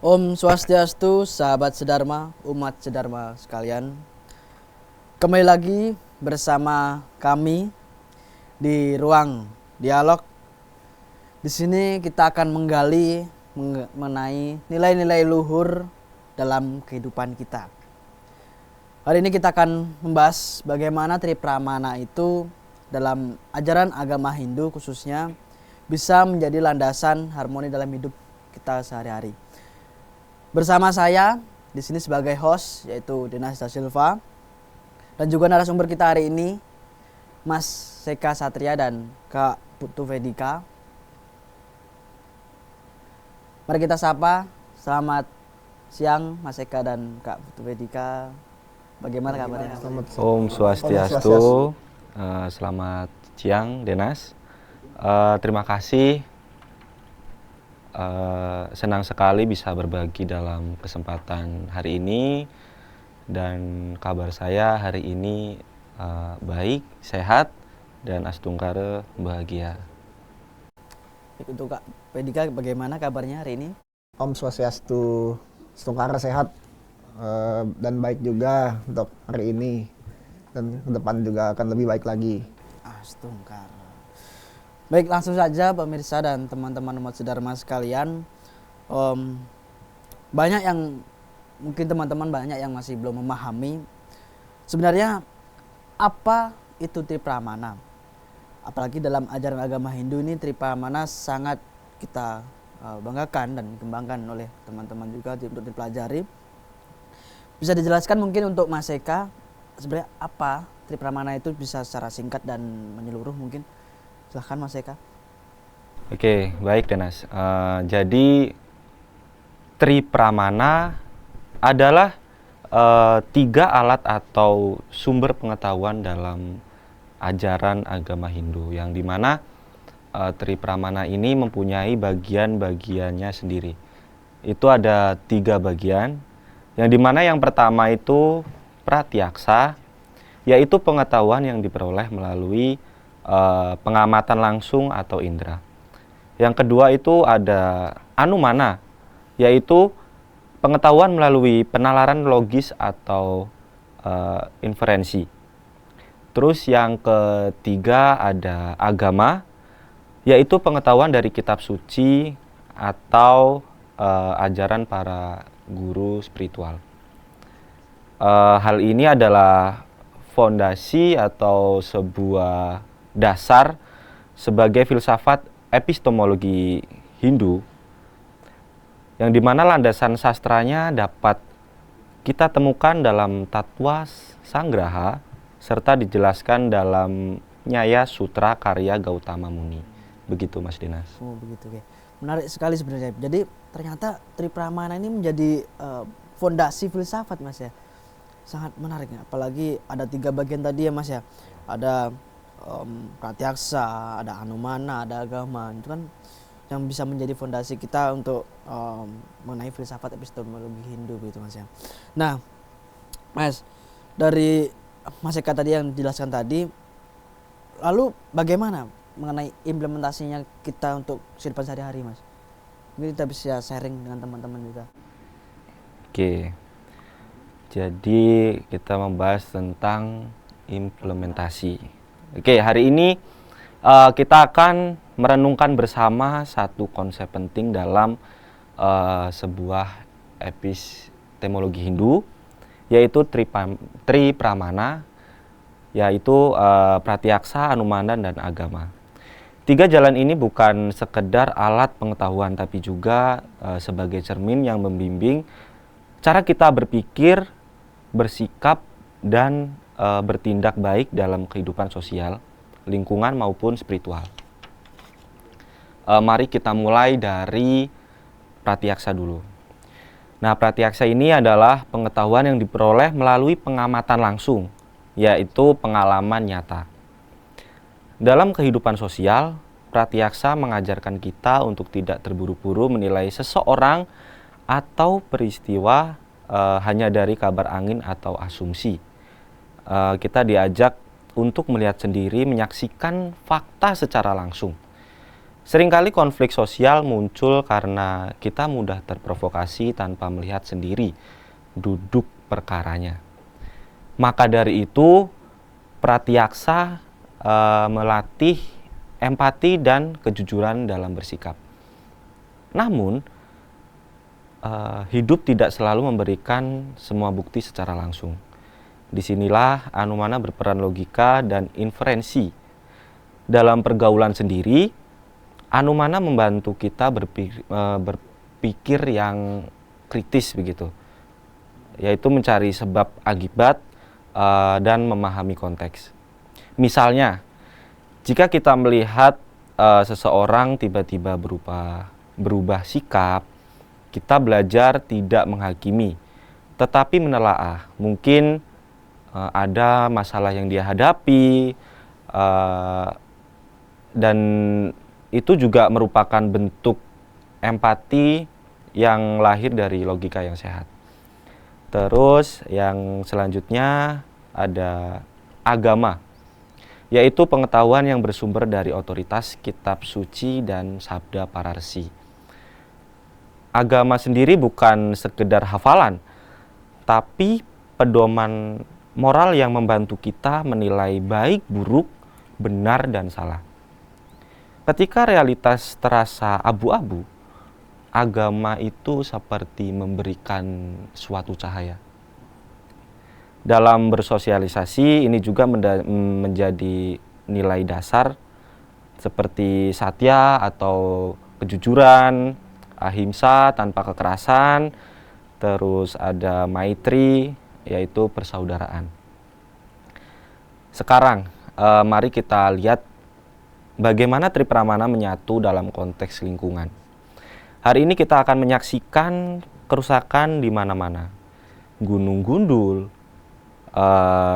Om Swastiastu, sahabat Sedharma, umat Sedharma sekalian. Kembali lagi bersama kami di ruang dialog. Di sini kita akan menggali mengenai nilai-nilai luhur dalam kehidupan kita. Hari ini kita akan membahas bagaimana Tripramana itu dalam ajaran agama Hindu khususnya bisa menjadi landasan harmoni dalam hidup kita sehari-hari. Bersama saya di sini sebagai host yaitu Denas da Silva dan juga narasumber kita hari ini Mas Seka Satria dan Kak Putu Vedika. Mari kita sapa. Selamat siang Mas Seka dan Kak Putu Vedika. Bagaimana kabarnya? Om Swastiastu. Selamat siang Denas. Terima kasih. Senang sekali bisa berbagi dalam kesempatan hari ini, dan kabar saya hari ini baik, sehat, dan astungkara bahagia. Untuk Kak Vedika, bagaimana kabarnya hari ini? Om Swastiastu, astungkara sehat dan baik juga untuk hari ini, dan ke depan juga akan lebih baik lagi. Astungkara. Baik, langsung saja pemirsa dan teman-teman umat Sedharma sekalian. Banyak yang mungkin teman-teman banyak yang masih belum memahami sebenarnya apa itu Tripramana. Apalagi dalam ajaran agama Hindu ini Tripramana sangat kita banggakan dan dikembangkan oleh teman-teman juga untuk dipelajari. Bisa dijelaskan mungkin untuk Mas Eka sebenarnya apa Tripramana itu, bisa secara singkat dan menyeluruh mungkin. Silahkan Mas Eka. Oke, baik Denas. Jadi Tripramana adalah 3 alat atau sumber pengetahuan dalam ajaran agama Hindu, yang dimana Tripramana ini mempunyai bagian-bagiannya sendiri. Itu ada 3 bagian, yang dimana yang pertama itu pratyaksa, yaitu pengetahuan yang diperoleh melalui pengamatan langsung atau indera. Yang kedua itu ada anumana, yaitu pengetahuan melalui penalaran logis atau inferensi. Terus yang ketiga ada agama, yaitu pengetahuan dari kitab suci atau ajaran para guru spiritual. Hal ini adalah fondasi atau sebuah dasar sebagai filsafat epistemologi Hindu, yang dimana landasan sastranya dapat kita temukan dalam Tatwa Sanggraha serta dijelaskan dalam Nyaya Sutra karya Gautama Muni. Begitu Mas Dinas. Oh begitu, oke. Menarik sekali sebenarnya. Jadi ternyata Tripramana ini menjadi fondasi filsafat Mas ya. Sangat menarik ya. Apalagi ada 3 bagian tadi ya Mas ya. Ada pratyaksa, ada anumana, ada agama. Itu kan yang bisa menjadi fondasi kita untuk mengenai filsafat epistemologi Hindu begitu Mas ya. Nah, Mas, dari Mas Eka tadi yang dijelaskan tadi, lalu bagaimana mengenai implementasinya kita untuk kehidupan sehari-hari Mas? Mungkin kita bisa sharing dengan teman-teman juga. Oke. Jadi kita membahas tentang implementasi. Oke, hari ini kita akan merenungkan bersama satu konsep penting dalam sebuah epistemologi Hindu, yaitu Tripramana, yaitu pratyaksa, anumana, dan agama. 3 jalan ini bukan sekedar alat pengetahuan, tapi juga sebagai cermin yang membimbing cara kita berpikir, bersikap, dan bertindak baik dalam kehidupan sosial, lingkungan, maupun spiritual. Mari kita mulai dari pratyaksa dulu. Nah, pratyaksa ini adalah pengetahuan yang diperoleh melalui pengamatan langsung, yaitu pengalaman nyata. Dalam kehidupan sosial, pratyaksa mengajarkan kita untuk tidak terburu-buru menilai seseorang atau peristiwa hanya dari kabar angin atau asumsi. Kita diajak untuk melihat sendiri, menyaksikan fakta secara langsung. Seringkali konflik sosial muncul karena kita mudah terprovokasi tanpa melihat sendiri duduk perkaranya. Maka dari itu, Pratyaksa melatih empati dan kejujuran dalam bersikap. Namun, hidup tidak selalu memberikan semua bukti secara langsung. Disinilah Anumana berperan logika dan inferensi. Dalam pergaulan sendiri, Anumana membantu kita berpikir yang kritis begitu, yaitu mencari sebab akibat dan memahami konteks. Misalnya, jika kita melihat seseorang tiba-tiba berubah sikap, kita belajar tidak menghakimi, tetapi menelaah. Mungkin ada masalah yang dia hadapi, dan itu juga merupakan bentuk empati yang lahir dari logika yang sehat. Terus yang selanjutnya ada agama, yaitu pengetahuan yang bersumber dari otoritas kitab suci dan sabda para resi. Agama sendiri bukan sekedar hafalan, tapi pedoman moral yang membantu kita menilai baik, buruk, benar, dan salah. Ketika realitas terasa abu-abu, agama itu seperti memberikan suatu cahaya. Dalam bersosialisasi, ini juga menjadi nilai dasar seperti satya atau kejujuran, ahimsa tanpa kekerasan, terus ada maitri, yaitu persaudaraan. Sekarang, mari kita lihat bagaimana Tripramana menyatu dalam konteks lingkungan. Hari ini kita akan menyaksikan kerusakan di mana-mana. Gunung gundul,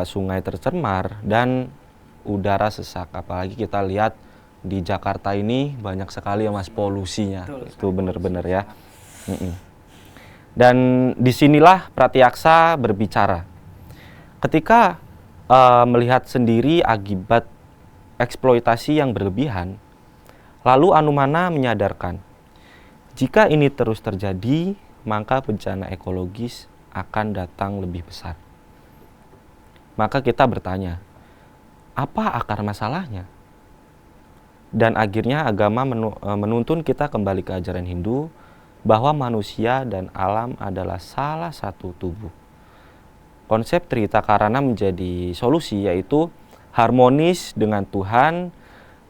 sungai tercemar, dan udara sesak. Apalagi kita lihat di Jakarta ini banyak sekali ya Mas polusinya. Itu benar-benar ya. Dan disinilah Pratyaksa berbicara. Ketika melihat sendiri akibat eksploitasi yang berlebihan, lalu Anumana menyadarkan, jika ini terus terjadi, maka bencana ekologis akan datang lebih besar. Maka kita bertanya, apa akar masalahnya? Dan akhirnya agama menuntun kita kembali ke ajaran Hindu bahwa manusia dan alam adalah salah satu tubuh. Konsep Trita Karana menjadi solusi, yaitu harmonis dengan Tuhan,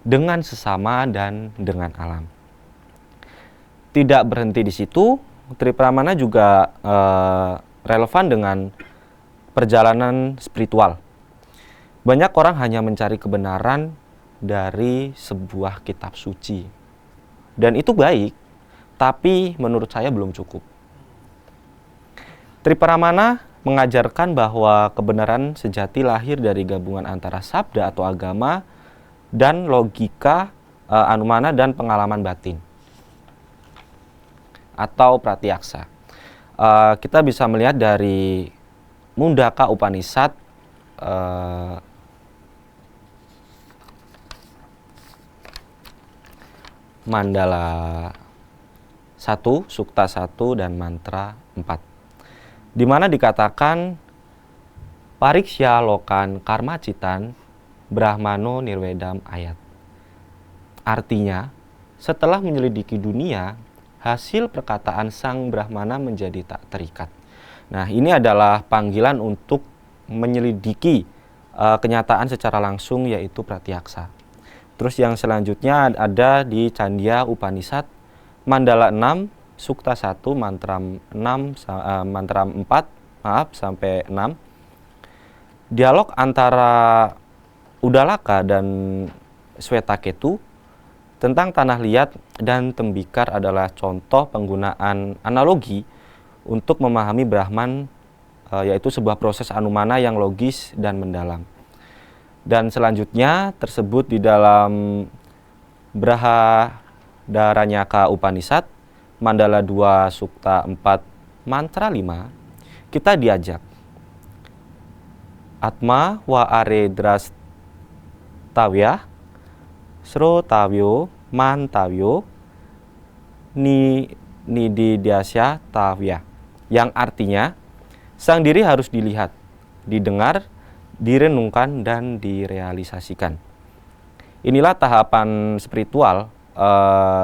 dengan sesama, dan dengan alam. Tidak berhenti di situ, Tripramana juga relevan dengan perjalanan spiritual. Banyak orang hanya mencari kebenaran dari sebuah kitab suci. Dan itu baik, tapi menurut saya belum cukup. Tripramana mengajarkan bahwa kebenaran sejati lahir dari gabungan antara sabda atau agama dan logika, Anumana, dan pengalaman batin atau Pratyaksa. Kita bisa melihat dari Mundaka Upanishad Mandala 1, Sukta 1, dan Mantra 4, di mana dikatakan Pariksya Lokan Karma Citan Brahmano Nirvedam Ayat. Artinya, setelah menyelidiki dunia, hasil perkataan sang Brahmana menjadi tak terikat. Nah, ini adalah panggilan untuk menyelidiki kenyataan secara langsung, yaitu Pratyaksa. Terus yang selanjutnya ada di Candya Upanishad Mandala 6, Sukta 1, mantra 4 sampai 6. Dialog antara Udalaka dan Swetaketu tentang tanah liat dan tembikar adalah contoh penggunaan analogi untuk memahami Brahman, yaitu sebuah proses Anumana yang logis dan mendalam. Dan selanjutnya tersebut di dalam Brahadaranyaka Upanishad Mandala 2, Sukta 4, mantra 5, kita diajak Atma wa are drastawya Srotawyo mantawyo ni nididyasya tawya, yang artinya sang diri harus dilihat, didengar, direnungkan, dan direalisasikan. Inilah tahapan spiritual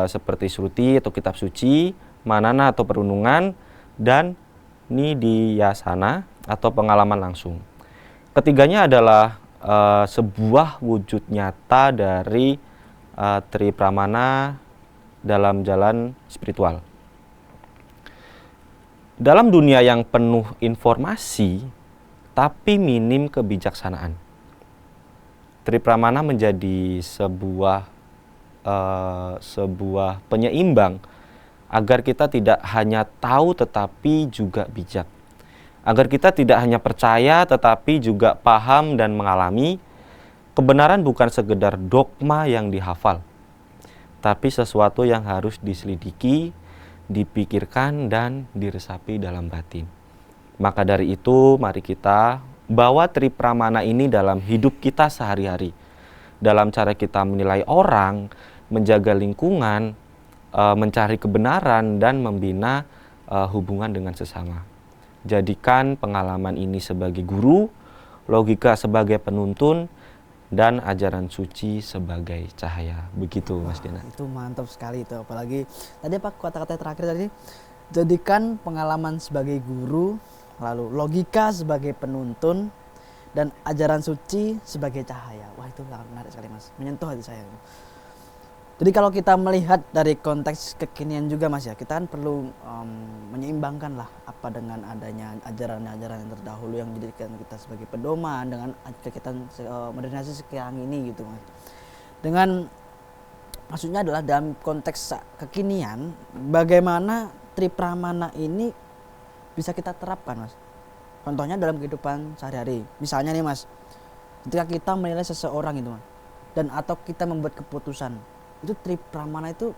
seperti Sruti atau kitab suci, Manana atau perundungan, dan Nidiyasana atau pengalaman langsung. Ketiganya adalah sebuah wujud nyata dari Tripramana dalam jalan spiritual. Dalam dunia yang penuh informasi, tapi minim kebijaksanaan, Tripramana menjadi sebuah penyeimbang agar kita tidak hanya tahu tetapi juga bijak. Agar kita tidak hanya percaya tetapi juga paham dan mengalami. Kebenaran bukan sekedar dogma yang dihafal, tapi sesuatu yang harus diselidiki, dipikirkan, dan diresapi dalam batin. Maka dari itu, mari kita bawa Tripramana ini dalam hidup kita sehari-hari. Dalam cara kita menilai orang, menjaga lingkungan, mencari kebenaran, dan membina hubungan dengan sesama. Jadikan pengalaman ini sebagai guru, logika sebagai penuntun, dan ajaran suci sebagai cahaya. Begitu, Mas Dena. Itu mantap sekali itu. Apalagi tadi apa kata-kata terakhir tadi? Jadikan pengalaman sebagai guru, lalu logika sebagai penuntun, dan ajaran suci sebagai cahaya. Wah, itu sangat menarik sekali, Mas. Menyentuh hati saya. Jadi kalau kita melihat dari konteks kekinian juga, Mas, ya, kita kan perlu menyeimbangkan lah apa dengan adanya ajaran-ajaran yang terdahulu yang menjadikan kita sebagai pedoman dengan kegiatan modernisasi sekarang ini gitu, Mas. Dengan maksudnya adalah dalam konteks kekinian, bagaimana Tripramana ini bisa kita terapkan, Mas. Contohnya dalam kehidupan sehari-hari. Misalnya nih, Mas, ketika kita menilai seseorang itu, Mas, dan atau kita membuat keputusan, itu Tripramana itu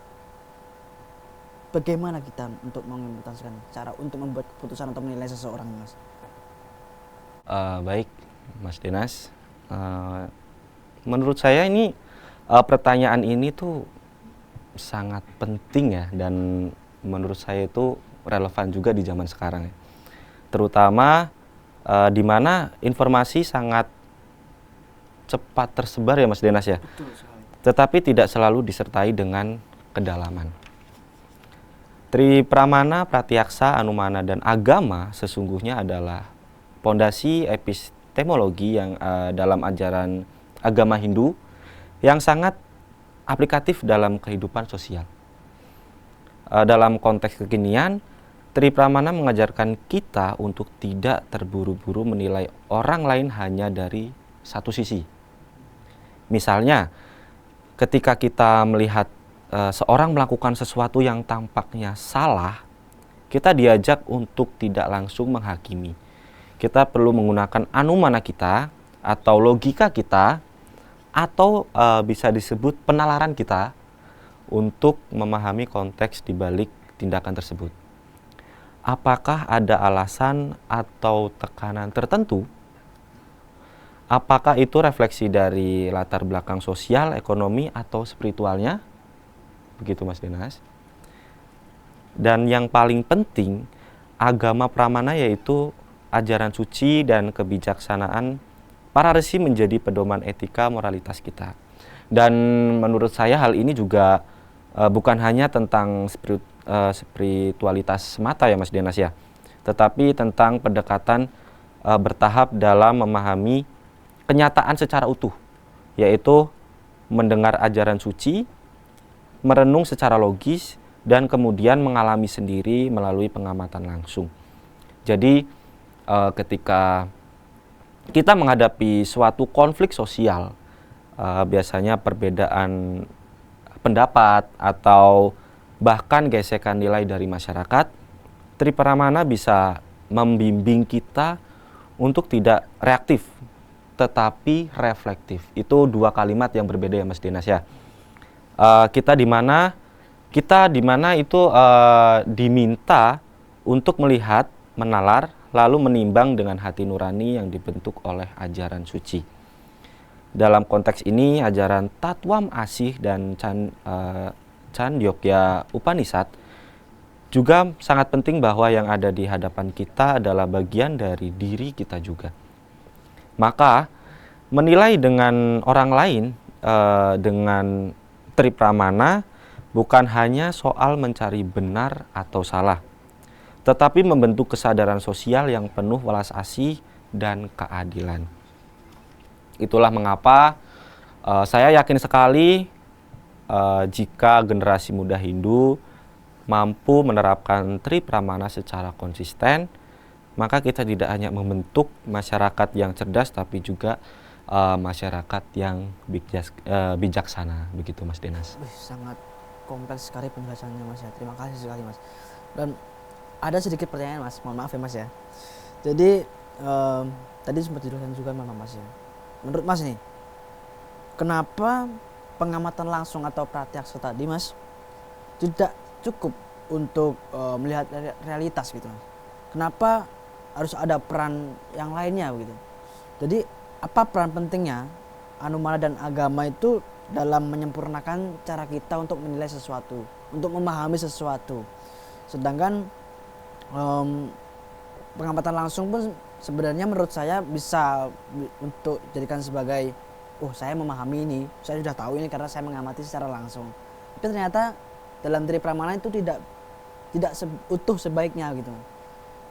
bagaimana kita untuk mengimplementasikan cara untuk membuat keputusan atau menilai seseorang, Mas? Baik, Mas Dinas. Menurut saya ini pertanyaan ini tuh sangat penting ya, dan menurut saya itu relevan juga di zaman sekarang ya. Terutama di mana informasi sangat cepat tersebar ya, Mas Dinas ya. Betul sekali. Tetapi tidak selalu disertai dengan kedalaman. Tripramana, Pratyaksa, Anumana, dan agama sesungguhnya adalah pondasi epistemologi yang dalam ajaran agama Hindu yang sangat aplikatif dalam kehidupan sosial. Dalam konteks kekinian, Tripramana mengajarkan kita untuk tidak terburu-buru menilai orang lain hanya dari satu sisi. Misalnya, ketika kita melihat seorang melakukan sesuatu yang tampaknya salah, kita diajak untuk tidak langsung menghakimi. Kita perlu menggunakan anumana kita atau logika kita atau bisa disebut penalaran kita untuk memahami konteks di balik tindakan tersebut. Apakah ada alasan atau tekanan tertentu? Apakah itu refleksi dari latar belakang sosial, ekonomi, atau spiritualnya? Begitu, Mas Dinas. Dan yang paling penting, agama Pramana yaitu ajaran suci dan kebijaksanaan para resi menjadi pedoman etika moralitas kita. Dan menurut saya hal ini juga bukan hanya tentang spiritualitas semata ya, Mas Dinas ya, tetapi tentang pendekatan bertahap dalam memahami kenyataan secara utuh, yaitu mendengar ajaran suci, merenung secara logis, dan kemudian mengalami sendiri melalui pengamatan langsung. Jadi ketika kita menghadapi suatu konflik sosial, biasanya perbedaan pendapat atau bahkan gesekan nilai dari masyarakat, Tripramana bisa membimbing kita untuk tidak reaktif tetapi reflektif. Itu dua kalimat yang berbeda ya, Mas Dinas ya. Kita di mana itu diminta untuk melihat, menalar, lalu menimbang dengan hati nurani yang dibentuk oleh ajaran suci. dalam konteks ini ajaran Tatwam Asih dan Chandogya Upanishad juga sangat penting bahwa yang ada di hadapan kita adalah bagian dari diri kita juga. Maka menilai dengan orang lain dengan Tripramana bukan hanya soal mencari benar atau salah, tetapi membentuk kesadaran sosial yang penuh welas asih dan keadilan. Itulah mengapa saya yakin sekali jika generasi muda Hindu mampu menerapkan Tripramana secara konsisten, maka kita tidak hanya membentuk masyarakat yang cerdas, tapi juga masyarakat yang bijaksana. Begitu Mas Dinas. Sangat kompleks sekali penjelasannya Mas ya. Terima kasih sekali Mas. Dan ada sedikit pertanyaan Mas, mohon maaf ya Mas ya. Jadi tadi sempat dijelaskan juga sama Mas ya. Menurut Mas nih, kenapa pengamatan langsung atau pratyaksa tadi Mas tidak cukup untuk melihat realitas gitu Mas? Kenapa harus ada peran yang lainnya begitu? Jadi apa peran pentingnya Anumana dan agama itu dalam menyempurnakan cara kita untuk menilai sesuatu, untuk memahami sesuatu? Sedangkan pengamatan langsung pun sebenarnya menurut saya bisa untuk jadikan sebagai saya memahami ini, saya sudah tahu ini karena saya mengamati secara langsung. Tapi ternyata dalam Tripramana itu tidak utuh sebaiknya gitu,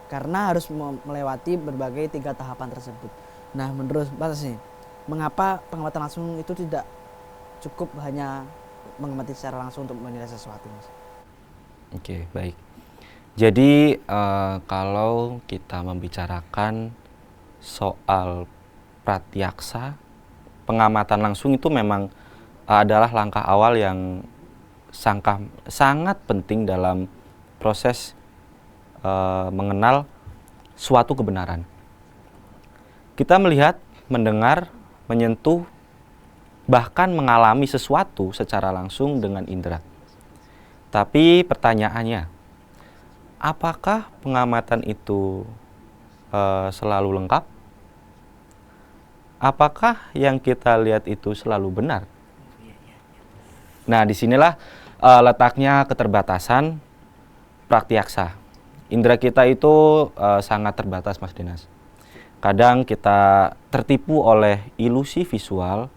karena harus melewati berbagai 3 tahapan tersebut. Nah menurut Mas nih, mengapa pengamatan langsung itu tidak cukup hanya mengamati secara langsung untuk menilai sesuatu Mas? Oke, baik. Jadi kalau kita membicarakan soal pratyaksa, pengamatan langsung itu memang adalah langkah awal yang sangat penting dalam proses mengenal suatu kebenaran. Kita melihat, mendengar, menyentuh, bahkan mengalami sesuatu secara langsung dengan indera. Tapi pertanyaannya, apakah pengamatan itu selalu lengkap? Apakah yang kita lihat itu selalu benar? Nah, disinilah letaknya keterbatasan pratyaksa. Indera kita itu sangat terbatas Mas Dinas. Kadang kita tertipu oleh ilusi visual,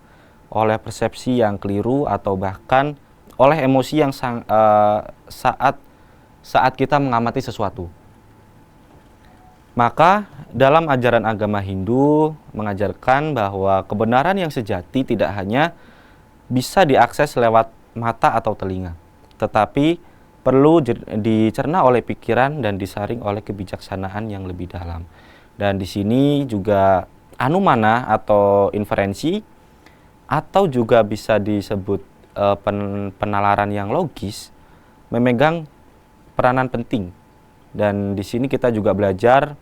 oleh persepsi yang keliru, atau bahkan oleh emosi yang saat kita mengamati sesuatu. Maka dalam ajaran agama Hindu mengajarkan bahwa kebenaran yang sejati tidak hanya bisa diakses lewat mata atau telinga, tetapi perlu dicerna oleh pikiran dan disaring oleh kebijaksanaan yang lebih dalam. Dan di sini juga anumana atau inferensi, atau juga bisa disebut penalaran yang logis, memegang peranan penting. Dan di sini kita juga belajar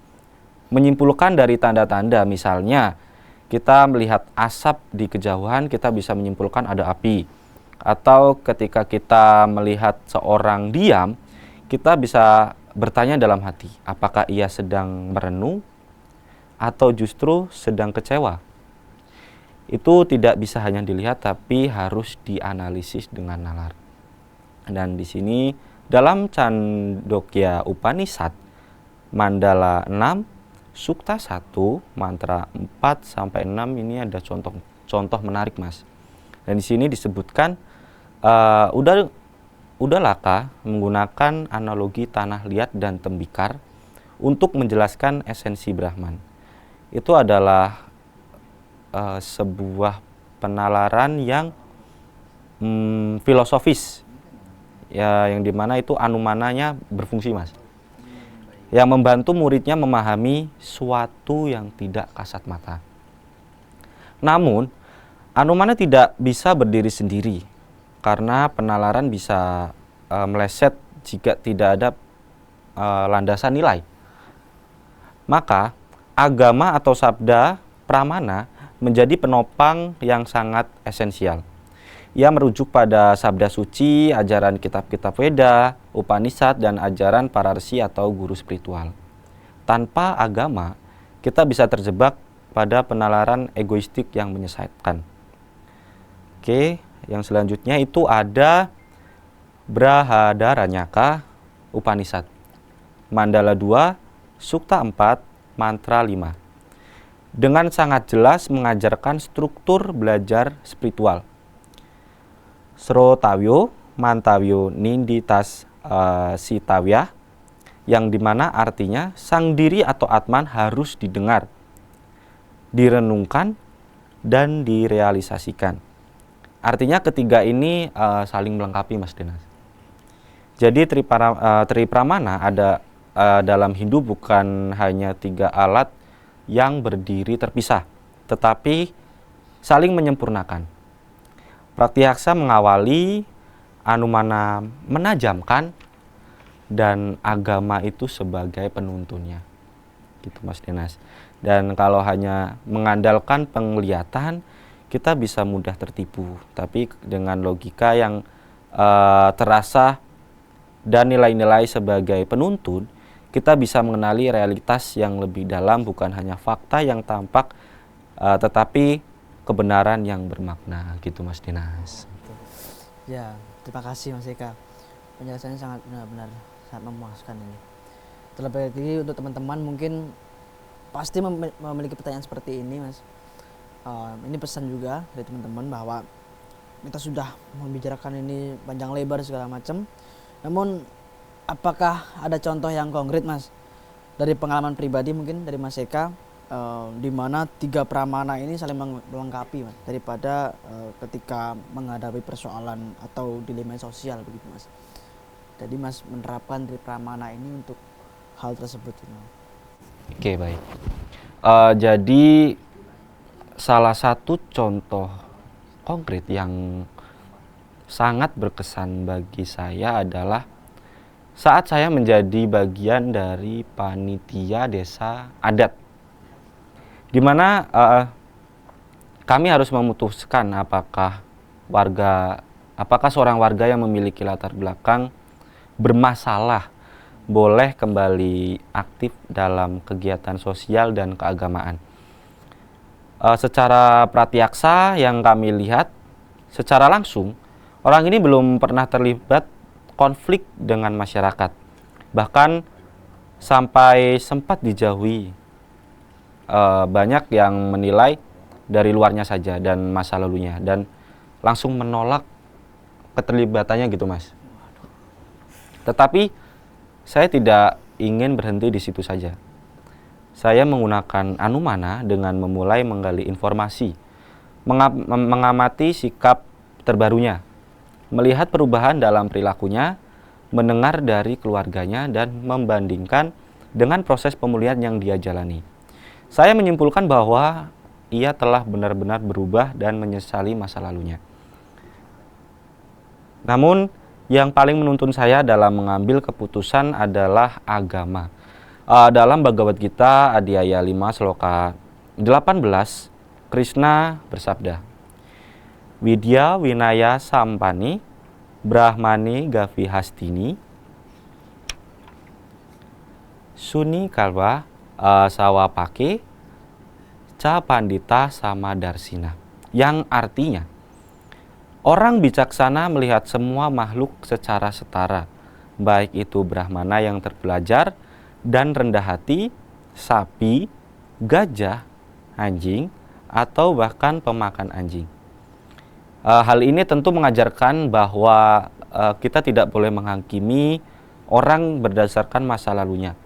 menyimpulkan dari tanda-tanda. Misalnya kita melihat asap di kejauhan, kita bisa menyimpulkan ada api. Atau ketika kita melihat seorang diam, kita bisa bertanya dalam hati, apakah ia sedang merenung atau justru sedang kecewa. Itu tidak bisa hanya dilihat, tapi harus dianalisis dengan nalar. Dan di sini dalam Chandogya Upanishad Mandala 6 Sukta 1 mantra 4-6 ini ada contoh menarik Mas. Dan di sini disebutkan Udalaka menggunakan analogi tanah liat dan tembikar untuk menjelaskan esensi Brahman. Itu adalah sebuah penalaran yang filosofis, ya, yang dimana itu anumananya berfungsi Mas, yang membantu muridnya memahami suatu yang tidak kasat mata. Namun anumana tidak bisa berdiri sendiri, karena penalaran bisa meleset jika tidak ada landasan nilai. Maka agama atau sabda pramana menjadi penopang yang sangat esensial. Ia merujuk pada sabda suci, ajaran kitab-kitab Weda, Upanishad, dan ajaran para resi atau guru spiritual. Tanpa agama, kita bisa terjebak pada penalaran egoistik yang menyesatkan. Oke, yang selanjutnya itu ada Brahadaranyaka Upanishad, Mandala 2, Sukta 4, Mantra 5. Dengan sangat jelas mengajarkan struktur belajar spiritual. Srotawyo, Mantawyo, Ninditas, Sitawya, yang dimana artinya sang diri atau Atman harus didengar, direnungkan, dan direalisasikan. Artinya ketiga ini saling melengkapi, Mas Dinas. Jadi Tripramana ada dalam Hindu bukan hanya 3 alat yang berdiri terpisah, tetapi saling menyempurnakan. Pratyaksa mengawali, Anumana menajamkan, dan agama itu sebagai penuntunnya. Gitu Mas Dinas. Dan kalau hanya mengandalkan penglihatan, kita bisa mudah tertipu. Tapi dengan logika yang terasa dan nilai-nilai sebagai penuntun, kita bisa mengenali realitas yang lebih dalam, bukan hanya fakta yang tampak, tetapi kebenaran yang bermakna, gitu Mas Dinas. Ya, terima kasih Mas Eka. Penjelasannya sangat benar-benar sangat memuaskan ini. Terlebih lagi untuk teman-teman mungkin pasti memiliki pertanyaan seperti ini, Mas. Ini pesan juga dari teman-teman bahwa kita sudah membicarakan ini panjang lebar segala macam. Namun apakah ada contoh yang konkret, Mas, dari pengalaman pribadi mungkin dari Mas Eka, di mana 3 pramana ini saling melengkapi, Mas, daripada ketika menghadapi persoalan atau dilema sosial begitu, Mas. Jadi Mas menerapkan 3 pramana ini untuk hal tersebut. Oke, baik. Jadi salah satu contoh konkret yang sangat berkesan bagi saya adalah saat saya menjadi bagian dari panitia desa adat, di mana kami harus memutuskan apakah seorang warga yang memiliki latar belakang bermasalah boleh kembali aktif dalam kegiatan sosial dan keagamaan. Secara pratyaksa yang kami lihat secara langsung, orang ini belum pernah terlibat konflik dengan masyarakat. Bahkan sampai sempat dijauhi. Banyak yang menilai dari luarnya saja dan masa lalunya, dan langsung menolak keterlibatannya gitu, Mas. Tetapi saya tidak ingin berhenti di situ saja. Saya menggunakan Anumana dengan memulai menggali informasi, mengamati sikap terbarunya, melihat perubahan dalam perilakunya, mendengar dari keluarganya, dan membandingkan dengan proses pemulihan yang dia jalani. Saya menyimpulkan bahwa ia telah benar-benar berubah dan menyesali masa lalunya. Namun, yang paling menuntun saya dalam mengambil keputusan adalah agama. Dalam Bhagavad Gita Adhyaya 5 Sloka 18, Krishna bersabda, Widya Winaya Sampani Brahmani Gavi Hastini Suni Kalwa Sawapake Ca Pandita Sama Darsina, yang artinya orang bijaksana melihat semua makhluk secara setara, baik itu Brahmana yang terpelajar dan rendah hati, sapi, gajah, anjing, atau bahkan pemakan anjing. Hal ini tentu mengajarkan bahwa kita tidak boleh menghakimi orang berdasarkan masa lalunya,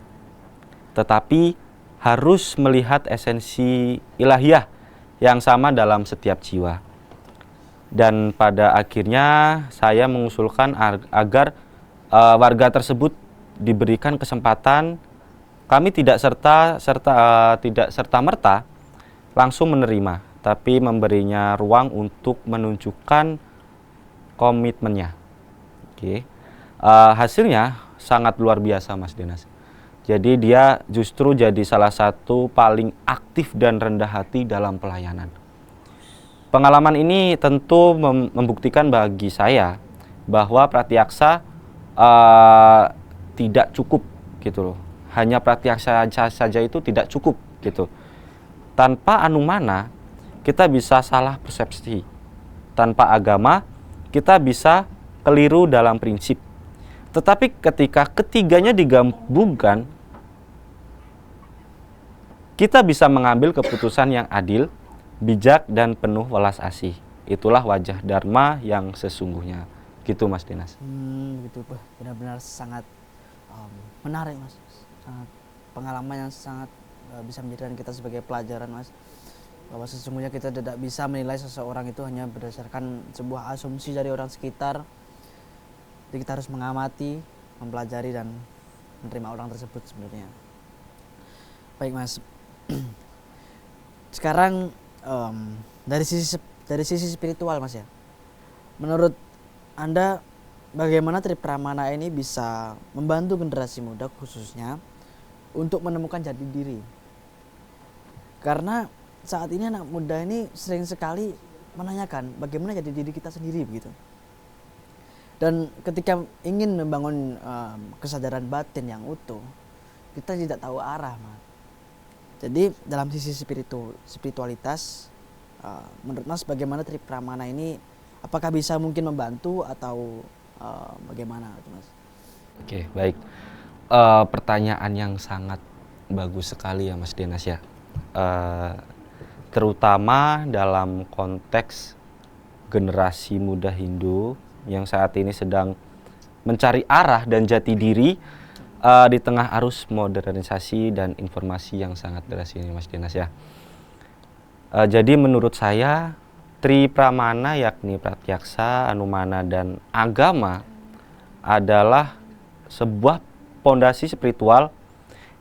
tetapi harus melihat esensi ilahiyah yang sama dalam setiap jiwa. Dan pada akhirnya saya mengusulkan agar warga tersebut diberikan kesempatan. Kami tidak serta-merta langsung menerima, tapi memberinya ruang untuk menunjukkan komitmennya. Oke. Hasilnya sangat luar biasa, Mas Dinas. Jadi dia justru jadi salah satu paling aktif dan rendah hati dalam pelayanan. Pengalaman ini tentu membuktikan bagi saya bahwa pratyaksa tidak cukup gitu loh. Hanya pratyaksa saja itu tidak cukup gitu. Tanpa Anumana kita bisa salah persepsi tanpa agama, kita bisa keliru dalam prinsip. Tetapi ketika ketiganya digabungkan, kita bisa mengambil keputusan yang adil, bijak, dan penuh welas asih. Itulah wajah Dharma yang sesungguhnya. Gitu Mas Dinas. Gitu, benar-benar sangat menarik Mas. Sangat pengalaman yang sangat bisa menjadikan kita sebagai pelajaran Mas. Bahwa sesungguhnya kita tidak bisa menilai seseorang itu hanya berdasarkan sebuah asumsi dari orang sekitar. Jadi kita harus mengamati, mempelajari, dan menerima orang tersebut sebenarnya. Baik Mas. Sekarang dari sisi spiritual Mas ya. Menurut Anda bagaimana Tri Pramana ini bisa membantu generasi muda khususnya untuk menemukan jati diri? Karena saat ini anak muda ini sering sekali menanyakan bagaimana jati diri kita sendiri begitu. Dan ketika ingin membangun kesadaran batin yang utuh, kita tidak tahu arah, Mas. Jadi dalam sisi spiritualitas, menurut Mas bagaimana Tri Pramana ini, apakah bisa mungkin membantu atau bagaimana, Mas? Oke, baik. Pertanyaan yang sangat bagus sekali ya Mas Dinas ya. Terutama dalam konteks generasi muda Hindu yang saat ini sedang mencari arah dan jati diri di tengah arus modernisasi dan informasi yang sangat deras ini Mas Dinas ya. Jadi menurut saya Tri Pramana yakni Pratyaksa, Anumana, dan agama adalah sebuah pondasi spiritual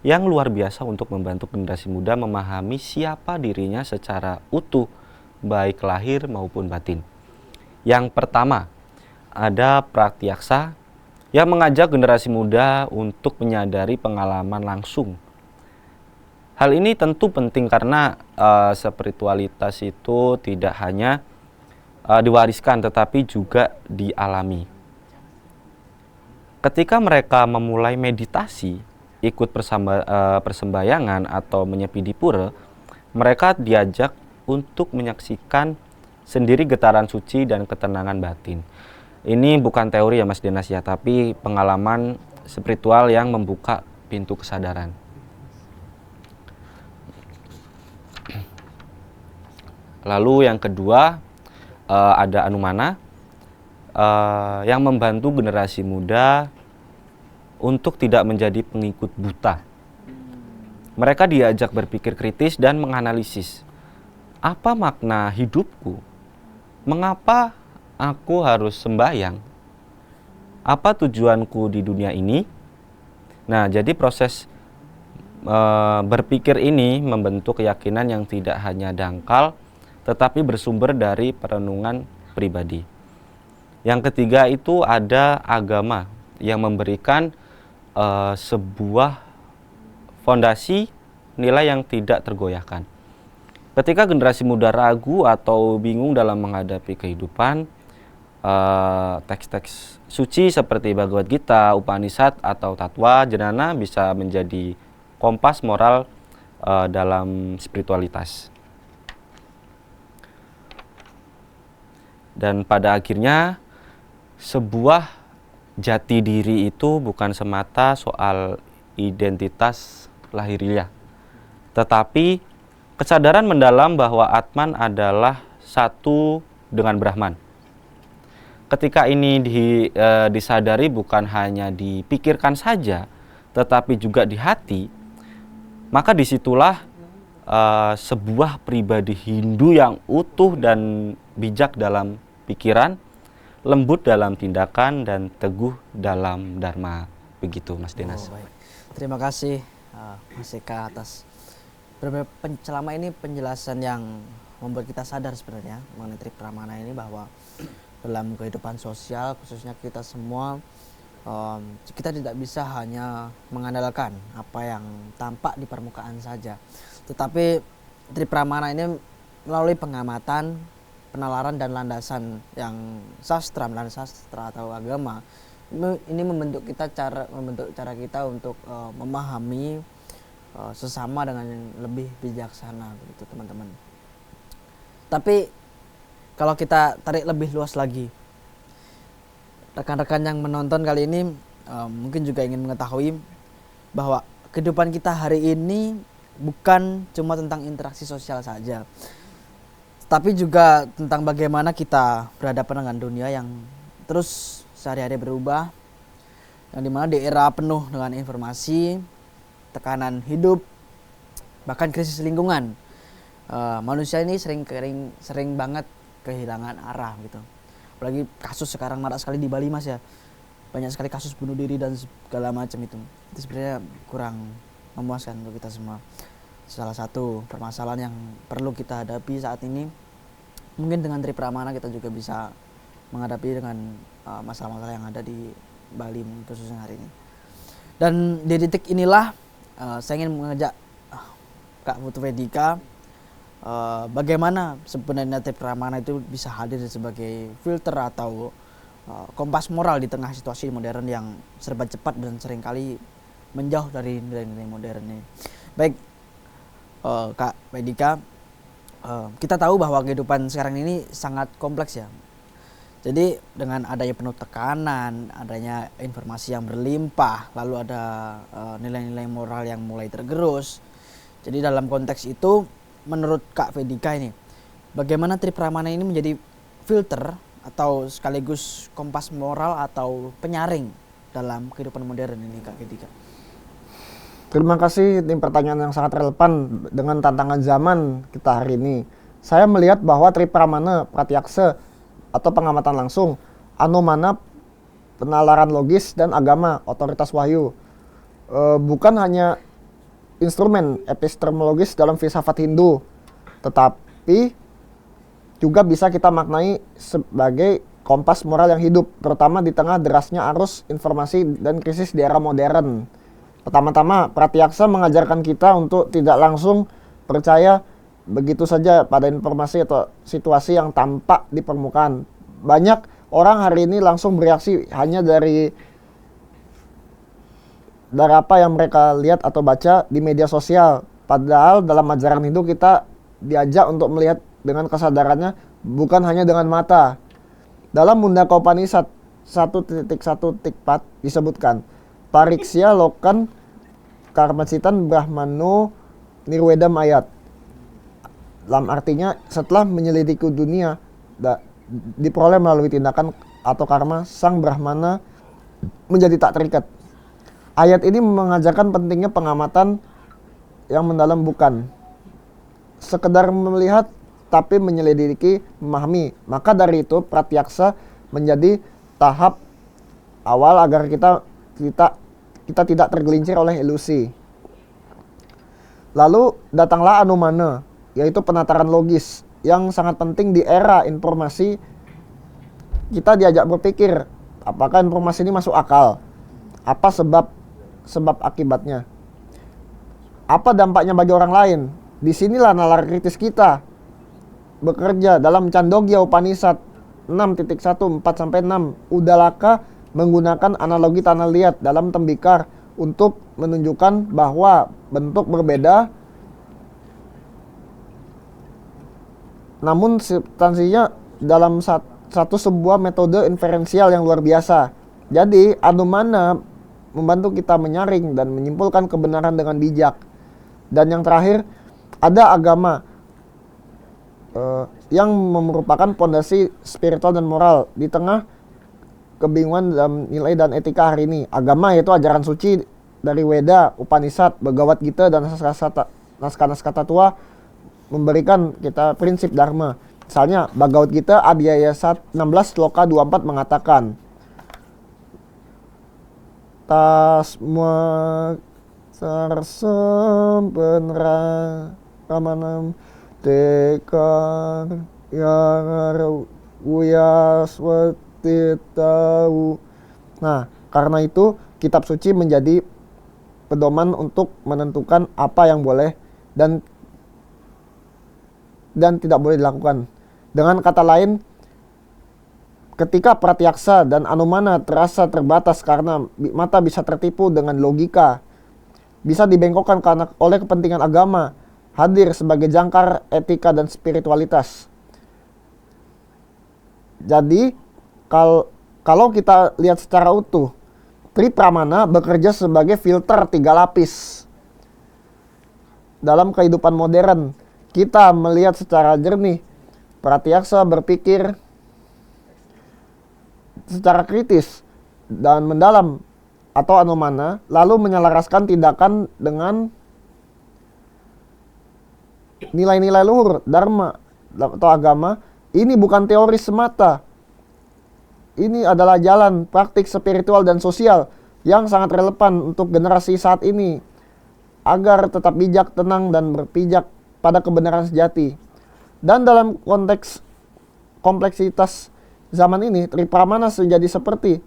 yang luar biasa untuk membantu generasi muda memahami siapa dirinya secara utuh, baik lahir maupun batin. Yang pertama, ada Pratyaksa yang mengajak generasi muda untuk menyadari pengalaman langsung. Hal ini tentu penting karena spiritualitas itu tidak hanya diwariskan tetapi juga dialami. Ketika mereka memulai meditasi, ikut persembahyangan atau menyepi di pura, mereka diajak untuk menyaksikan sendiri getaran suci dan ketenangan batin. Ini bukan teori ya Mas Dinas ya, tapi pengalaman spiritual yang membuka pintu kesadaran. Lalu yang kedua ada Anumana yang membantu generasi muda untuk tidak menjadi pengikut buta. Mereka diajak berpikir kritis dan menganalisis. Apa makna hidupku? Mengapa aku harus sembahyang? Apa tujuanku di dunia ini? Nah, jadi proses berpikir ini membentuk keyakinan yang tidak hanya dangkal, tetapi bersumber dari perenungan pribadi. Yang ketiga itu ada agama yang memberikan sebuah fondasi nilai yang tidak tergoyahkan. Ketika generasi muda ragu atau bingung dalam menghadapi kehidupan, teks-teks suci seperti Bhagavad Gita, Upanishad, atau Tatwa Janana bisa menjadi kompas moral dalam spiritualitas. Dan pada akhirnya sebuah jati diri itu bukan semata soal identitas lahiriah, tetapi kesadaran mendalam bahwa Atman adalah satu dengan Brahman. Ketika ini disadari bukan hanya dipikirkan saja, tetapi juga di hati, maka disitulah sebuah pribadi Hindu yang utuh dan bijak dalam pikiran, lembut dalam tindakan, dan teguh dalam dharma. Begitu Mas Dinas. Baik. Terima kasih Mas Eka atas selama ini penjelasan yang membuat kita sadar sebenarnya mengenai Tri Pramana ini, bahwa dalam kehidupan sosial khususnya kita semua, kita tidak bisa hanya mengandalkan apa yang tampak di permukaan saja, tetapi Tri Pramana ini melalui pengamatan, penalaran, dan landasan yang sastra atau agama ini membentuk cara kita untuk memahami sesama dengan yang lebih bijaksana begitu teman-teman. Tapi kalau kita tarik lebih luas lagi, rekan-rekan yang menonton kali ini mungkin juga ingin mengetahui bahwa kehidupan kita hari ini bukan cuma tentang interaksi sosial saja, tapi juga tentang bagaimana kita berhadapan dengan dunia yang terus sehari-hari berubah, yang dimana di era penuh dengan informasi, tekanan hidup, bahkan krisis lingkungan, manusia ini sering banget kehilangan arah gitu. Apalagi kasus sekarang marak sekali di Bali Mas ya, banyak sekali kasus bunuh diri dan segala macam itu sebenarnya kurang memuaskan untuk kita semua. Salah satu permasalahan yang perlu kita hadapi saat ini, mungkin dengan Tri Pramana kita juga bisa menghadapi dengan masalah-masalah yang ada di Bali khususnya hari ini. Dan di titik inilah saya ingin mengajak Kak Putu Vedika, bagaimana sebenarnya Tri Pramana itu bisa hadir sebagai filter atau kompas moral di tengah situasi modern yang serba cepat dan seringkali menjauh dari nilai-nilai modern ini. Baik, Kak Vedika, kita tahu bahwa kehidupan sekarang ini sangat kompleks ya. Jadi dengan adanya penuh tekanan, adanya informasi yang berlimpah, lalu ada nilai-nilai moral yang mulai tergerus. Jadi dalam konteks itu, menurut Kak Vedika ini, bagaimana Tri Pramana ini menjadi filter atau sekaligus kompas moral atau penyaring dalam kehidupan modern ini, Kak Vedika? Terima kasih, ini pertanyaan yang sangat relevan dengan tantangan zaman kita hari ini. Saya melihat bahwa Tri Pramana Pratyaksa atau pengamatan langsung, Anumana penalaran logis, dan agama otoritas wahyu bukan hanya instrumen epistemologis dalam filsafat Hindu, tetapi juga bisa kita maknai sebagai kompas moral yang hidup, terutama di tengah derasnya arus informasi dan krisis di era modern. Pertama-tama, Pratyaksa mengajarkan kita untuk tidak langsung percaya begitu saja pada informasi atau situasi yang tampak di permukaan. Banyak orang hari ini langsung bereaksi hanya dari apa yang mereka lihat atau baca di media sosial. Padahal dalam ajaran Hindu kita diajak untuk melihat dengan kesadarannya, bukan hanya dengan mata. Dalam Mundaka Upanishad 1.1.4 disebutkan, Pariksya lokan karmacitan brahmano nirwedam ayat. Dalam artinya, setelah menyelidiki dunia, diperoleh melalui tindakan atau karma, sang brahmana menjadi tak terikat. Ayat ini mengajarkan pentingnya pengamatan yang mendalam, bukan sekedar melihat, tapi menyelidiki, memahami. Maka dari itu Pratyaksa menjadi tahap awal agar kita tidak tergelincir oleh ilusi. Lalu datanglah Anumana, yaitu penataran logis yang sangat penting di era informasi. Kita diajak berpikir, apakah informasi ini masuk akal? Apa sebab akibatnya? Apa dampaknya bagi orang lain? Disinilah nalar kritis kita bekerja. Dalam Chandogya Upanishad 6.1 4-6, Udalaka menggunakan analogi tanah liat dalam tembikar untuk menunjukkan bahwa bentuk berbeda namun substansinya dalam satu sebuah metode inferensial yang luar biasa. Jadi Anumana membantu kita menyaring dan menyimpulkan kebenaran dengan bijak. Dan yang terakhir, ada agama yang merupakan pondasi spiritual dan moral di tengah kebingungan dalam nilai dan etika hari ini. Agama yaitu ajaran suci dari Weda, Upanishad, Bhagavad Gita, dan naskah-naskah tatua memberikan kita prinsip dharma. Misalnya Bhagavad Gita Adhyaya 16 Sloka 24 mengatakan, Tasma sarsampenra ramanam tekar yang uyaswati tahu. Nah, karena itu kitab suci menjadi pedoman untuk menentukan apa yang boleh dan tidak boleh dilakukan. Dengan kata lain, ketika Pratyaksa dan Anumana terasa terbatas karena mata bisa tertipu dengan logika, bisa dibengkokkan karena oleh kepentingan agama, hadir sebagai jangkar etika dan spiritualitas. Jadi kalau kita lihat secara utuh, Tri Pramana bekerja sebagai filter 3 lapis. Dalam kehidupan modern, kita melihat secara jernih. Pratyaksa berpikir secara kritis dan mendalam atau anumana, lalu menyelaraskan tindakan dengan nilai-nilai luhur, dharma atau agama. Ini bukan teori semata. Ini adalah jalan praktik spiritual dan sosial yang sangat relevan untuk generasi saat ini agar tetap bijak, tenang, dan berpijak pada kebenaran sejati. Dan dalam konteks kompleksitas zaman ini, Tri Pramana menjadi seperti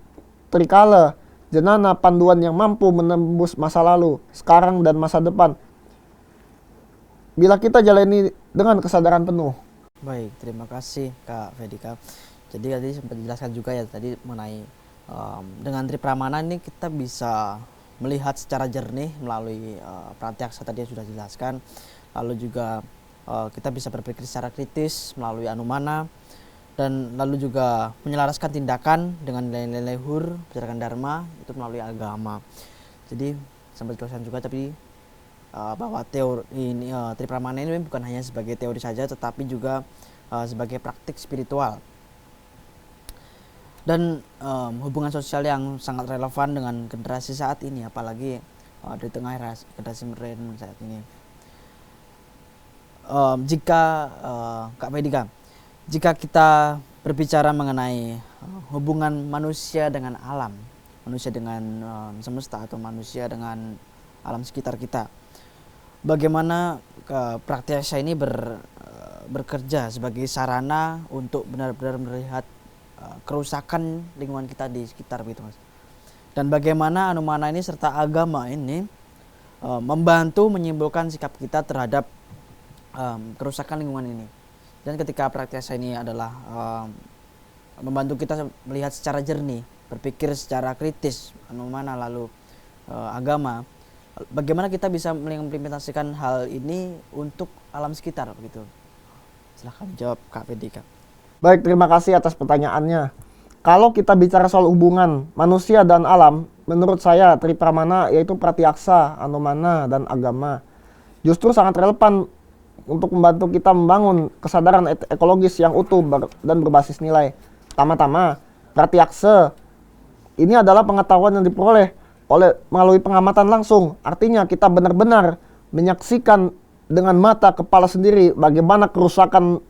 Trikala, jenana panduan yang mampu menembus masa lalu, sekarang, dan masa depan. Bila kita jalani dengan kesadaran penuh. Baik, terima kasih Kak Vedika. Jadi tadi sempat dijelaskan juga ya tadi mengenai dengan Tri Pramana ini kita bisa melihat secara jernih melalui pratyaksa tadi yang sudah dijelaskan. Lalu juga kita bisa berpikir secara kritis melalui anumana, dan lalu juga menyelaraskan tindakan dengan nilai-nilai luhur berdasarkan dharma itu melalui agama. Jadi sempat dijelaskan juga tapi bahwa teori ini Tri Pramana ini bukan hanya sebagai teori saja tetapi juga sebagai praktik spiritual. Dan hubungan sosial yang sangat relevan dengan generasi saat ini, apalagi di tengah generasi modern saat ini. Jika Kak Vedika, jika kita berbicara mengenai hubungan manusia dengan alam, manusia dengan semesta atau manusia dengan alam sekitar kita, bagaimana pratyaksa ini bekerja sebagai sarana untuk benar-benar melihat kerusakan lingkungan kita di sekitar begitu Mas. Dan bagaimana anumana ini serta agama ini membantu menyimpulkan sikap kita terhadap kerusakan lingkungan ini. Dan ketika pratyaksa ini adalah membantu kita melihat secara jernih, berpikir secara kritis anumana lalu agama, bagaimana kita bisa mengimplementasikan hal ini untuk alam sekitar begitu. Silahkan jawab Kak Vedika. Baik, terima kasih atas pertanyaannya. Kalau kita bicara soal hubungan manusia dan alam, menurut saya Tri Pramana yaitu pratyaksa, anumana, dan agama justru sangat relevan untuk membantu kita membangun kesadaran ekologis yang utuh dan berbasis nilai. Pertama-tama, pratyaksa ini adalah pengetahuan yang diperoleh melalui pengamatan langsung. Artinya kita benar-benar menyaksikan dengan mata kepala sendiri bagaimana kerusakan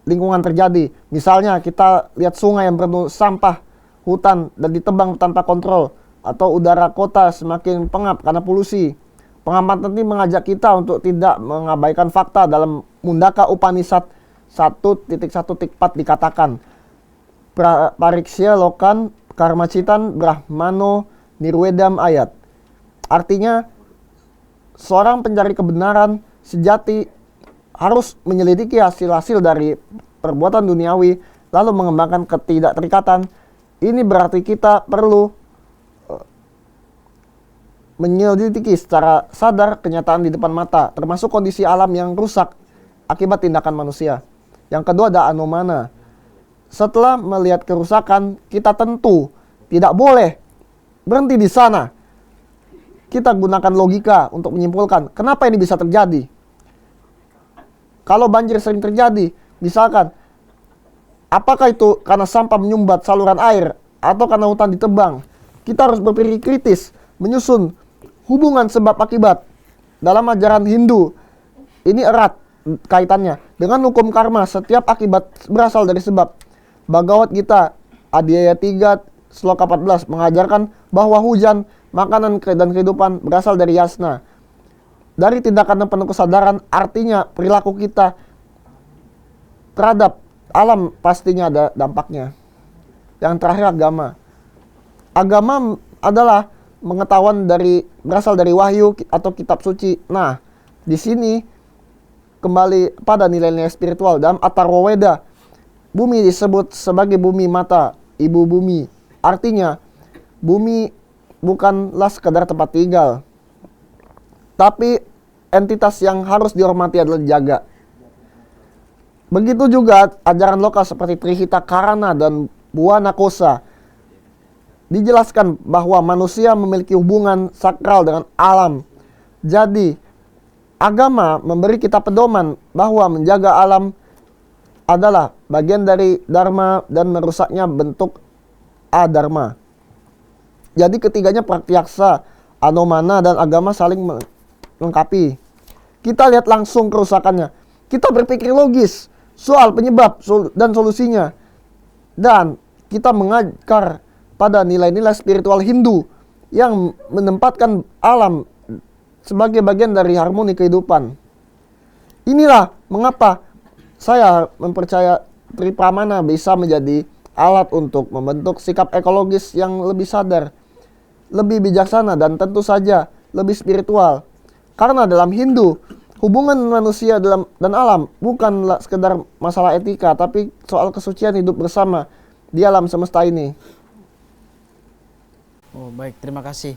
lingkungan terjadi. Misalnya kita lihat sungai yang penuh sampah, hutan dan ditebang tanpa kontrol, atau udara kota semakin pengap karena polusi. Pengamatan ini mengajak kita untuk tidak mengabaikan fakta. Dalam Mundaka Upanishad 1.1.4 dikatakan, Pariksya lokan karmacitan brahmano nirwedam ayat. Artinya seorang pencari kebenaran sejati harus menyelidiki hasil-hasil dari perbuatan duniawi lalu mengembangkan ketidakterikatan. Ini berarti kita perlu menyelidiki secara sadar kenyataan di depan mata, termasuk kondisi alam yang rusak akibat tindakan manusia. Yang kedua ada anumana. Setelah melihat kerusakan, kita tentu tidak boleh berhenti di sana. Kita gunakan logika untuk menyimpulkan kenapa ini bisa terjadi. Kalau banjir sering terjadi, misalkan, apakah itu karena sampah menyumbat saluran air atau karena hutan ditebang? Kita harus berpikir kritis, menyusun hubungan sebab akibat. Dalam ajaran Hindu, ini erat kaitannya dengan hukum karma. Setiap akibat berasal dari sebab. Bhagavad Gita, Adhyaya 3, Sloka 14 mengajarkan bahwa hujan, makanan, dan kehidupan berasal dari yasna. Dari tindakan dan penuh kesadaran, artinya perilaku kita terhadap alam pastinya ada dampaknya. Yang terakhir agama. Agama adalah pengetahuan berasal dari wahyu atau kitab suci. Nah, di sini kembali pada nilai-nilai spiritual. Dalam Atharwaveda, bumi disebut sebagai bumi mata, ibu bumi. Artinya, bumi bukanlah sekedar tempat tinggal, tapi entitas yang harus dihormati adalah dijaga. Begitu juga ajaran lokal seperti Trihita Karana dan Buana Kosa. Dijelaskan bahwa manusia memiliki hubungan sakral dengan alam. Jadi, agama memberi kita pedoman bahwa menjaga alam adalah bagian dari dharma dan merusaknya bentuk adharma. Jadi ketiganya pratyaksa, anomana, dan agama saling melengkapi. Kita lihat langsung kerusakannya. Kita berpikir logis soal penyebab dan solusinya. Dan kita mengakar pada nilai-nilai spiritual Hindu yang menempatkan alam sebagai bagian dari harmoni kehidupan. Inilah mengapa saya mempercaya Tripramana bisa menjadi alat untuk membentuk sikap ekologis yang lebih sadar, lebih bijaksana, dan tentu saja lebih spiritual. Karena dalam Hindu, hubungan manusia dan alam bukanlah sekedar masalah etika, tapi soal kesucian hidup bersama di alam semesta ini. Oh baik, terima kasih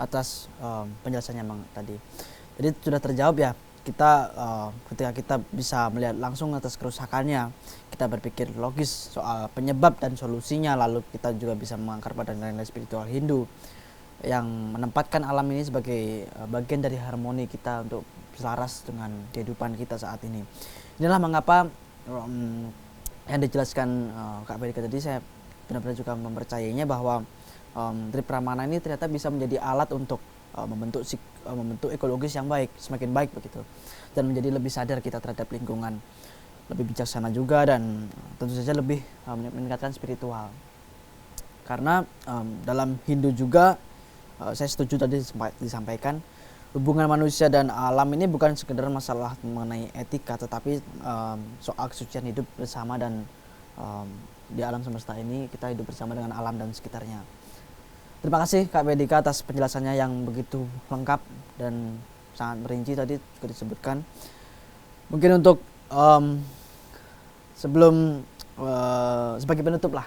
atas penjelasannya Bang tadi. Jadi sudah terjawab ya, kita ketika kita bisa melihat langsung atas kerusakannya, kita berpikir logis soal penyebab dan solusinya, lalu kita juga bisa mengangkat pada nilai-nilai spiritual Hindu yang menempatkan alam ini sebagai bagian dari harmoni kita untuk selaras dengan kehidupan kita saat ini. Inilah mengapa yang dijelaskan Kak Bedika tadi, saya benar-benar juga mempercayainya bahwa Tripramana ini ternyata bisa menjadi alat untuk membentuk ekologis yang baik, semakin baik begitu, dan menjadi lebih sadar kita terhadap lingkungan, lebih bijaksana juga, dan tentu saja lebih meningkatkan spiritual. Karena dalam Hindu juga saya setuju tadi disampaikan, hubungan manusia dan alam ini bukan sekedar masalah mengenai etika, tetapi soal kesucian hidup bersama, dan di alam semesta ini kita hidup bersama dengan alam dan sekitarnya. Terima kasih Kak Bedika atas penjelasannya yang begitu lengkap dan sangat merinci tadi juga disebutkan. Mungkin untuk sebelum sebagai penutup lah,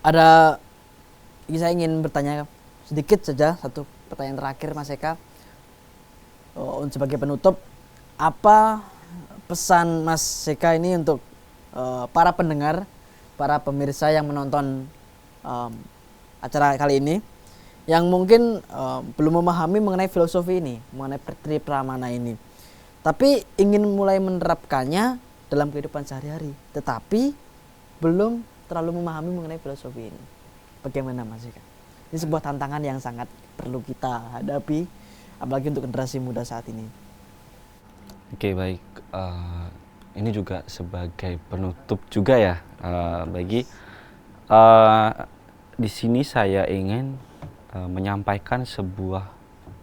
saya ingin bertanya sedikit saja, satu pertanyaan terakhir Mas Eka. Sebagai penutup, apa pesan Mas Eka ini untuk para pendengar, para pemirsa yang menonton acara kali ini, yang mungkin belum memahami mengenai filosofi ini, mengenai Tripramana ini, tapi ingin mulai menerapkannya dalam kehidupan sehari-hari, tetapi belum terlalu memahami mengenai filosofi ini. Bagaimana Mas Eka? Ini sebuah tantangan yang sangat perlu kita hadapi, apalagi untuk generasi muda saat ini. Oke, baik. Ini juga sebagai penutup juga ya, bagi di sini saya ingin menyampaikan sebuah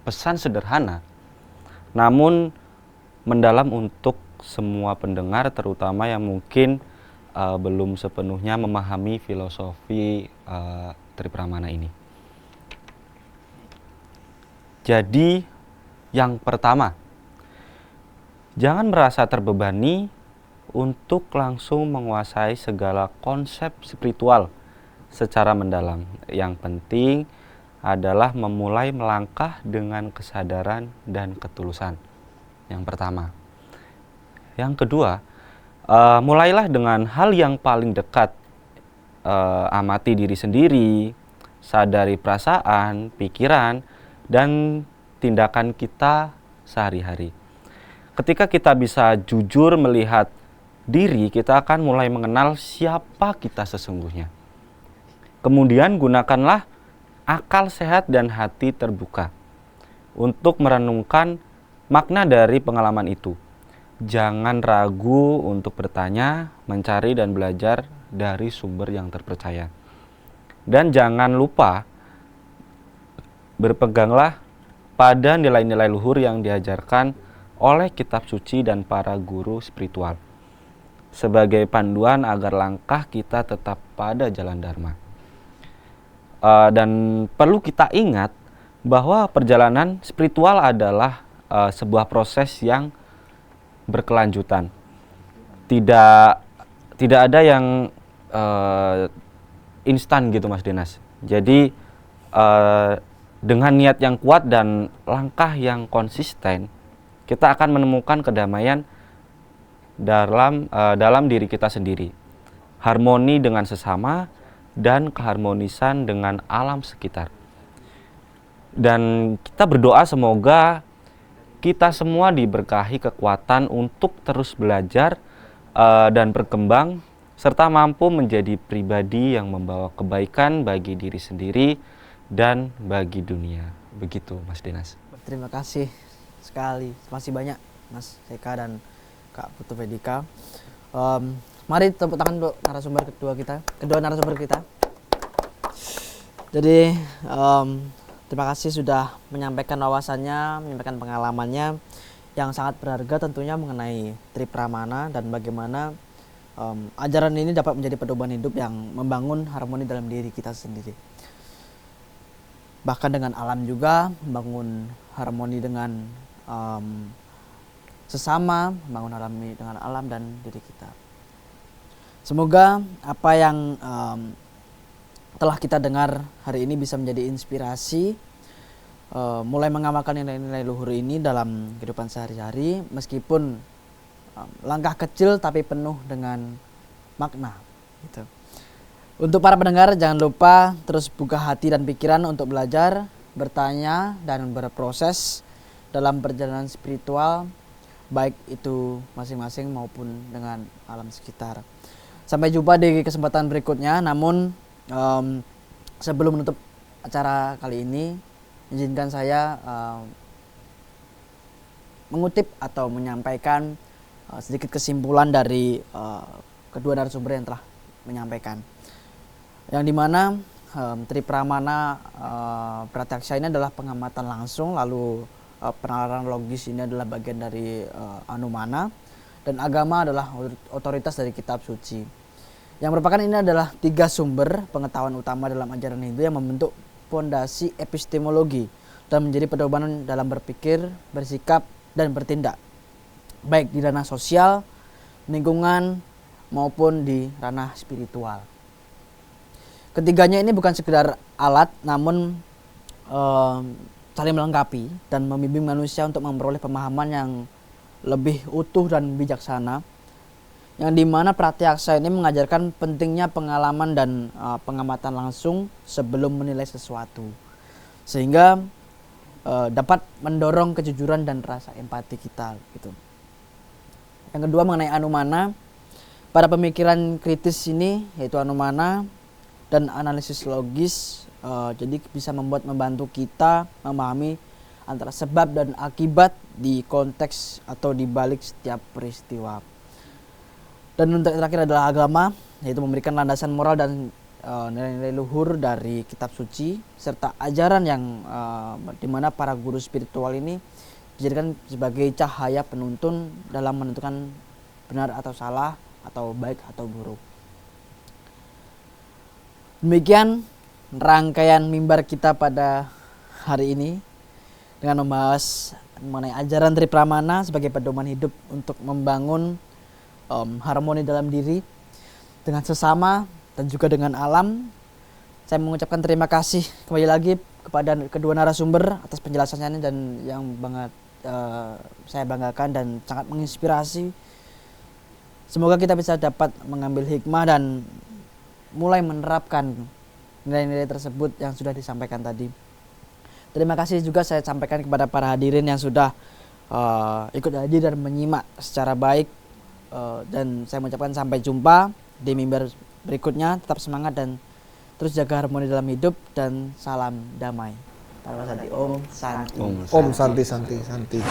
pesan sederhana, namun mendalam untuk semua pendengar, terutama yang mungkin belum sepenuhnya memahami filosofi Tripramana ini. Jadi, yang pertama, jangan merasa terbebani untuk langsung menguasai segala konsep spiritual secara mendalam. Yang penting adalah memulai melangkah dengan kesadaran dan ketulusan. Yang pertama. Yang kedua, mulailah dengan hal yang paling dekat. Amati diri sendiri, sadari perasaan, pikiran, dan tindakan kita sehari-hari. Ketika kita bisa jujur melihat diri, kita akan mulai mengenal siapa kita sesungguhnya. Kemudian gunakanlah akal sehat dan hati terbuka untuk merenungkan makna dari pengalaman itu. Jangan ragu untuk bertanya, mencari, dan belajar dari sumber yang terpercaya. Dan jangan lupa berpeganglah pada nilai-nilai luhur yang diajarkan oleh kitab suci dan para guru spiritual sebagai panduan agar langkah kita tetap pada jalan dharma. Dan perlu kita ingat bahwa perjalanan spiritual adalah sebuah proses yang berkelanjutan. Tidak ada yang instan gitu Mas Dinas. Jadi dengan niat yang kuat dan langkah yang konsisten, kita akan menemukan kedamaian dalam diri kita sendiri, harmoni dengan sesama, dan keharmonisan dengan alam sekitar. Dan kita berdoa semoga kita semua diberkahi kekuatan untuk terus belajar dan berkembang, serta mampu menjadi pribadi yang membawa kebaikan bagi diri sendiri dan bagi dunia. Begitu, Mas Dinas. Terima kasih sekali, masih banyak Mas Eka dan Kak Putu Vedika. Mari tepuk tangan untuk kedua narasumber kita. Jadi terima kasih sudah menyampaikan wawasannya, menyampaikan pengalamannya yang sangat berharga tentunya mengenai Tripramana dan bagaimana ajaran ini dapat menjadi pedoman hidup yang membangun harmoni dalam diri kita sendiri. Bahkan dengan alam juga, membangun harmoni dengan sesama, membangun harmoni dengan alam dan diri kita. Semoga apa yang telah kita dengar hari ini bisa menjadi inspirasi, mulai mengamalkan nilai-nilai luhur ini dalam kehidupan sehari-hari, meskipun langkah kecil tapi penuh dengan makna gitu. Untuk para pendengar, jangan lupa terus buka hati dan pikiran untuk belajar, bertanya dan berproses dalam perjalanan spiritual, baik itu masing-masing maupun dengan alam sekitar. Sampai jumpa di kesempatan berikutnya. Namun sebelum menutup acara kali ini, izinkan saya mengutip atau menyampaikan sedikit kesimpulan dari kedua narasumber yang telah menyampaikan, yang dimana Tripramana Pratyaksa ini adalah pengamatan langsung, lalu penalaran logis ini adalah bagian dari Anumana, dan agama adalah otoritas dari kitab suci, yang merupakan ini adalah 3 sumber pengetahuan utama dalam ajaran Hindu yang membentuk fondasi epistemologi dan menjadi pedoman dalam berpikir, bersikap, dan bertindak, baik di ranah sosial, lingkungan, maupun di ranah spiritual. Ketiganya ini bukan sekedar alat, namun saling melengkapi dan membimbing manusia untuk memperoleh pemahaman yang lebih utuh dan bijaksana, yang dimana Pratyaksa ini mengajarkan pentingnya pengalaman dan pengamatan langsung sebelum menilai sesuatu, sehingga dapat mendorong kejujuran dan rasa empati kita gitu. Yang kedua mengenai Anumana, pada pemikiran kritis ini yaitu Anumana dan analisis logis, jadi bisa membantu kita memahami antara sebab dan akibat di konteks atau di balik setiap peristiwa. Dan untuk terakhir adalah agama, yaitu memberikan landasan moral dan nilai-nilai luhur dari kitab suci, serta ajaran yang dimana para guru spiritual ini dijadikan sebagai cahaya penuntun dalam menentukan benar atau salah, atau baik atau buruk. Demikian rangkaian mimbar kita pada hari ini dengan membahas mengenai ajaran Tripramana sebagai pedoman hidup untuk membangun harmoni dalam diri dengan sesama dan juga dengan alam. Saya mengucapkan terima kasih kembali lagi kepada kedua narasumber atas penjelasannya dan yang banget saya banggakan dan sangat menginspirasi. Semoga kita bisa dapat mengambil hikmah dan mulai menerapkan nilai-nilai tersebut yang sudah disampaikan tadi. Terima kasih juga saya sampaikan kepada para hadirin yang sudah ikut hadir dan menyimak secara baik, dan saya mengucapkan sampai jumpa di mimbar berikutnya. Tetap semangat dan terus jaga harmoni dalam hidup, dan salam damai. Om Santi. Om Santi.